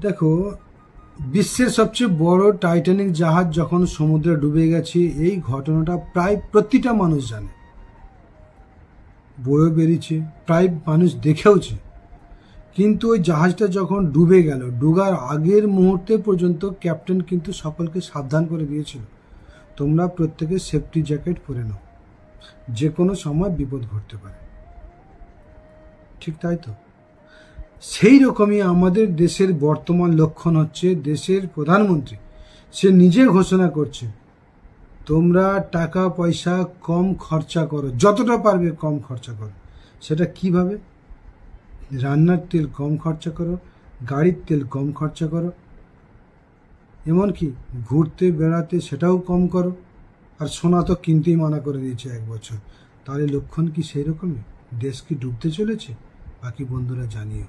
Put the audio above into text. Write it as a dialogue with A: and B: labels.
A: দেখো, বিশ্বের সবচেয়ে বড় টাইটানিক জাহাজ যখন সমুদ্রে ডুবে গেছে, এই ঘটনাটা প্রায় প্রতিটা মানুষ জানে, বইও বেরিয়েছে, প্রায় মানুষ দেখেওছে। কিন্তু ওই জাহাজটা যখন ডুবে গেল, ডুবার আগের মুহূর্তে পর্যন্ত ক্যাপ্টেন কিন্তু সকলকে সাবধান করে দিয়েছিল, তোমরা প্রত্যেকে সেফটি জ্যাকেট পরে নাও, যে কোনো সময় বিপদ ঘটতে পারে। ঠিক তাই তো। সেই রকমই আমাদের দেশের বর্তমান লক্ষণ হচ্ছে, দেশের প্রধানমন্ত্রী সে নিজে ঘোষণা করছে, তোমরা টাকা পয়সা কম খরচা করো, যতটা পারবে কম খরচা করো। সেটা কিভাবে? রান্নার তেল কম খরচা করো, গাড়ির তেল কম খরচা করো, এমনকি ঘুরতে বেড়াতে সেটাও কম করো। আর সোনা তো কিনতেই মানা করে দিয়েছে 1 বছর। তাহলে লক্ষণ কি সেই রকমই? দেশ কি ডুবতে চলেছে? বাকি বন্ধুরা জানিও।